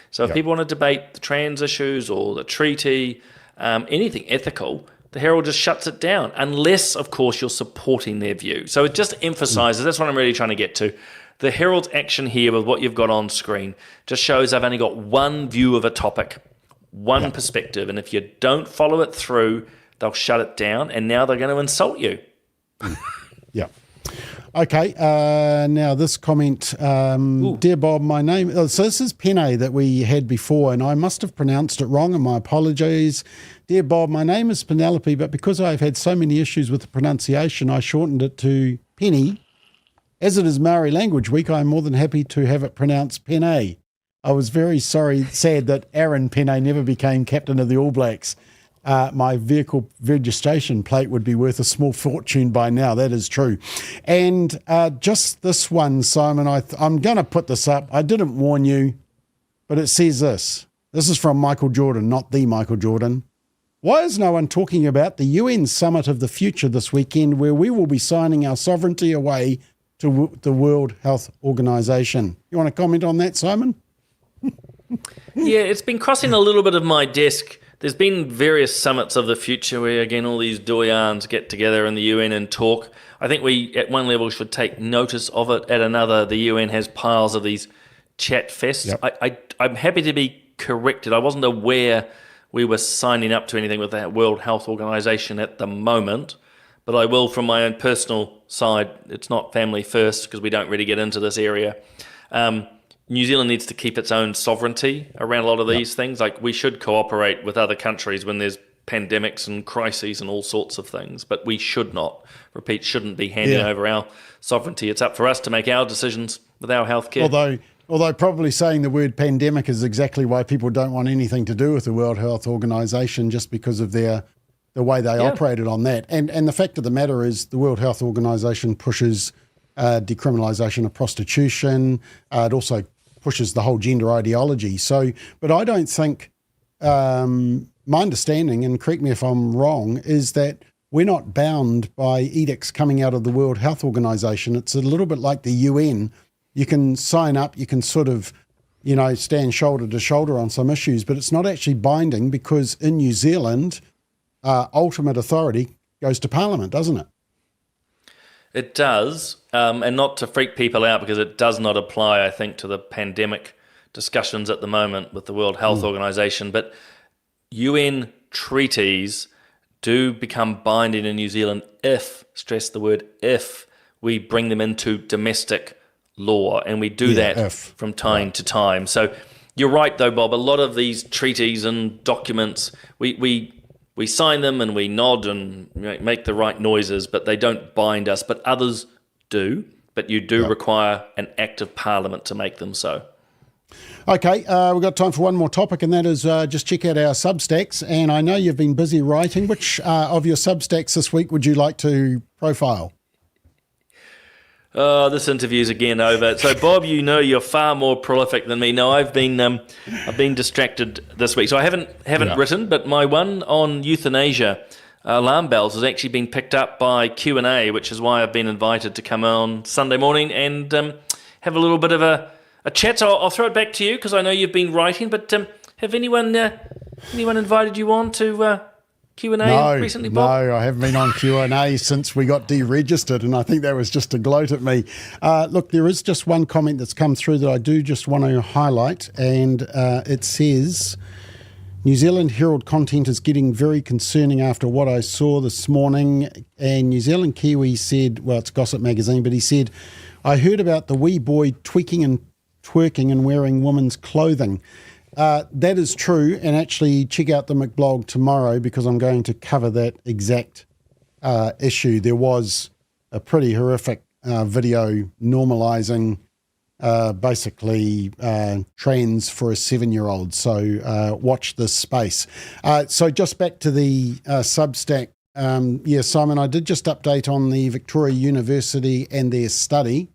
Speaker 2: So if people want to debate the trans issues or the treaty, anything ethical, the Herald just shuts it down, unless, of course, you're supporting their view. So it just emphasises, that's what I'm really trying to get to. The Herald's action here with what you've got on screen just shows they've only got one view of a topic, one perspective, and if you don't follow it through, they'll shut it down, and now they're going to insult you.
Speaker 1: Yeah. Okay, now this comment, Dear Bob, my name, so this is Penne that we had before, and I must have pronounced it wrong, and my apologies. Dear Bob, my name is Penelope, but because I've had so many issues with the pronunciation, I shortened it to Penny. As it is Maori Language Week, I'm more than happy to have it pronounced Penne. I was very sad that Aaron Penne never became captain of the All Blacks. My vehicle registration plate would be worth a small fortune by now. That is true. And just this one, Simon, I'm going to put this up. I didn't warn you, but it says this. This is from Michael Jordan, not the Michael Jordan. Why is no one talking about the UN Summit of the Future this weekend, where we will be signing our sovereignty away to the World Health Organization? You want to comment on that, Simon?
Speaker 2: Yeah, it's been crossing a little bit of my desk. There's been various summits of the future where, again, all these doyens get together in the UN and talk. I think we, at one level, should take notice of it. At another, the UN has piles of these chat fests. Yep. I'm happy to be corrected. I wasn't aware we were signing up to anything with that World Health Organization at the moment, but I will, from my own personal side, it's not family first because we don't really get into this area. New Zealand needs to keep its own sovereignty around a lot of these things. Like, we should cooperate with other countries when there's pandemics and crises and all sorts of things, but we should not, shouldn't be handing over our sovereignty. It's up for us to make our decisions with our healthcare. Although probably saying the word pandemic is exactly why people don't want anything to do with the World Health Organization, just because of the way they operated on that. And the fact of the matter is the World Health Organization pushes decriminalisation of prostitution. It also pushes the whole gender ideology. So, but I don't think, my understanding, and correct me if I'm wrong, is that we're not bound by edicts coming out of the World Health Organization. It's a little bit like the UN. You can sign up, you can sort of, stand shoulder to shoulder on some issues, but it's not actually binding, because in New Zealand, ultimate authority goes to Parliament, doesn't it? It does, and not to freak people out, because it does not apply, I think, to the pandemic discussions at the moment with the World Health Organization, but UN treaties do become binding in New Zealand if, stress the word if, we bring them into domestic law, and we do that from time to time. So you're right, though, Bob, a lot of these treaties and documents, we sign them and we nod and make the right noises, but they don't bind us. But others do. But you do require an act of Parliament to make them so. Okay, we've got time for one more topic, and that is just check out our Substacks. And I know you've been busy writing. Which of your Substacks this week would you like to profile? Oh, this interview's again over. So, Bob, you're far more prolific than me. No, I've been distracted this week, so I haven't written. But my one on euthanasia alarm bells has actually been picked up by Q&A, which is why I've been invited to come on Sunday morning and have a little bit of a chat. So I'll throw it back to you, because I know you've been writing. But have anyone invited you on to Q&A recently, Bob? No, I haven't been on Q&A since we got deregistered, and I think that was just a gloat at me. Look, there is just one comment that's come through that I do just want to highlight, and it says, New Zealand Herald content is getting very concerning after what I saw this morning. And New Zealand Kiwi said, well, it's Gossip Magazine, but he said, I heard about the wee boy tweaking and twerking and wearing women's clothing. That is true, and actually check out the McBlog tomorrow, because I'm going to cover that exact issue. There was a pretty horrific video normalising basically trans for a 7-year-old. So watch this space. So just back to the Substack
Speaker 1: Simon, I did just update on the Victoria University and their study.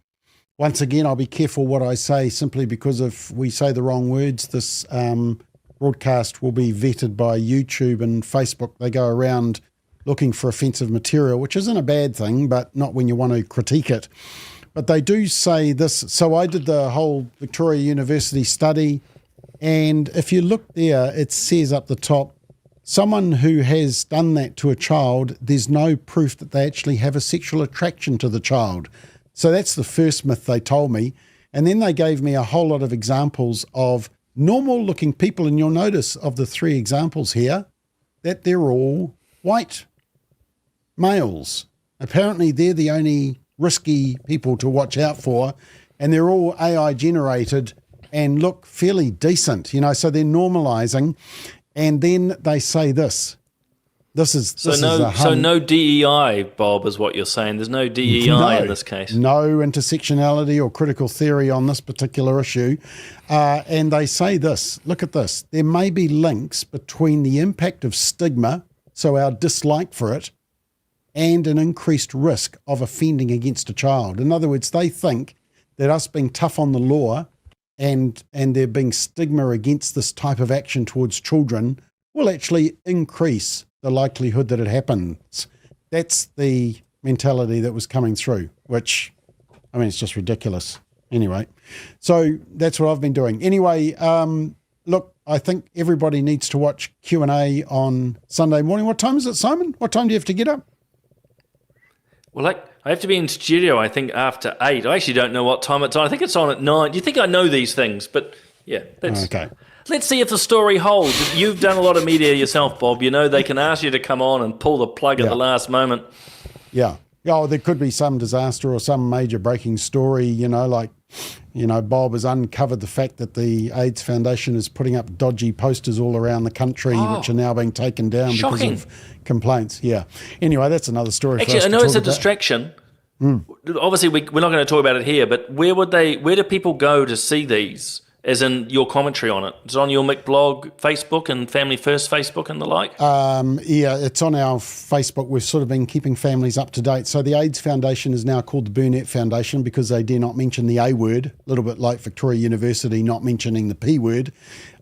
Speaker 1: Once again, I'll be careful what I say, simply because if we say the wrong words, this broadcast will be vetted by YouTube and Facebook. They go around looking for offensive material, which isn't a bad thing, but not when you want to critique it. But they do say this. So I did the whole Victoria University study, and if you look there, it says up the top, someone who has done that to a child, there's no proof that they actually have a sexual attraction to the child. So that's the first myth they told me. And then they gave me a whole lot of examples of normal-looking people, and you'll notice of the 3 examples here that they're all white males. Apparently they're the only risky people to watch out for, and they're all AI generated and look fairly decent, so they're normalising. And then they say this. So
Speaker 2: no DEI, Bob, is what you're saying. There's no DEI in this case.
Speaker 1: No intersectionality or critical theory on this particular issue. And they say this, look at this. There may be links between the impact of stigma, so our dislike for it, and an increased risk of offending against a child. In other words, they think that us being tough on the law and there being stigma against this type of action towards children will actually increase the likelihood that it happens. That's the mentality that was coming through, which, it's just ridiculous. Anyway, so that's what I've been doing. Anyway, look, I think everybody needs to watch Q&A on Sunday morning. What time is it, Simon? What time do you have to get up?
Speaker 2: Well, I have to be in studio, I think, after 8. I actually don't know what time it's on. I think it's on at 9. You think I know these things, but yeah. Let's see if the story holds. You've done a lot of media yourself, Bob. They can ask you to come on and pull the plug at the last moment.
Speaker 1: Yeah. Oh, there could be some disaster or some major breaking story, Bob has uncovered the fact that the AIDS Foundation is putting up dodgy posters all around the country, which are now being taken down because of complaints. Yeah. Anyway, that's another story.
Speaker 2: Actually, I know it's a distraction. Obviously, we're not going to talk about it here, but where do people go to see these? As in your commentary on it? It's on your McBlog Facebook and Family First Facebook and the like?
Speaker 1: It's on our Facebook. We've sort of been keeping families up to date. So the AIDS Foundation is now called the Burnett Foundation because they dare not mention the A word, a little bit like Victoria University not mentioning the P word.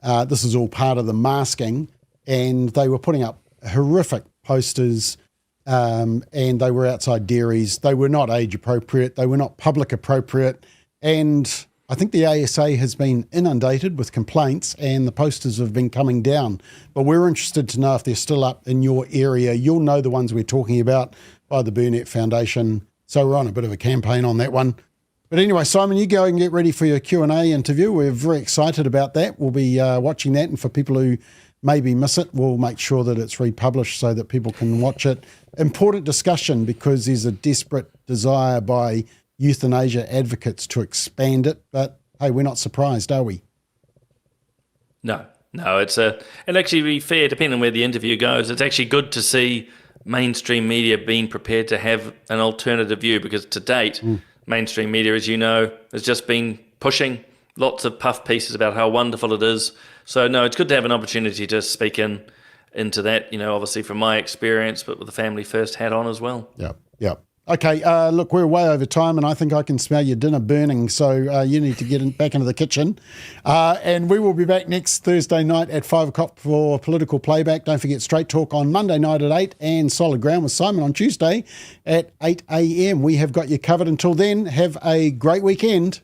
Speaker 1: This is all part of the masking, and they were putting up horrific posters, and they were outside dairies. They were not age appropriate. They were not public appropriate, and I think the ASA has been inundated with complaints and the posters have been coming down. But we're interested to know if they're still up in your area. You'll know the ones we're talking about by the Burnett Foundation. So we're on a bit of a campaign on that one. But anyway, Simon, you go and get ready for your Q&A interview. We're very excited about that. We'll be watching that. And for people who maybe miss it, we'll make sure that it's republished so that people can watch it. Important discussion because there's a desperate desire by euthanasia advocates to expand it, but hey, we're not surprised, are we?
Speaker 2: No, and actually, to be fair, depending on where the interview goes, it's actually good to see mainstream media being prepared to have an alternative view, because to date, mainstream media, as you know, has just been pushing lots of puff pieces about how wonderful it is. So no, it's good to have an opportunity to speak into that, obviously from my experience, but with the Family First hat on as well.
Speaker 1: Yeah. Okay, look, we're way over time, and I think I can smell your dinner burning, so you need to get back into the kitchen. And we will be back next Thursday night at 5 o'clock for Political Playback. Don't forget Straight Talk on Monday night at 8 and Solid Ground with Simon on Tuesday at 8 a.m. We have got you covered. Until then, have a great weekend.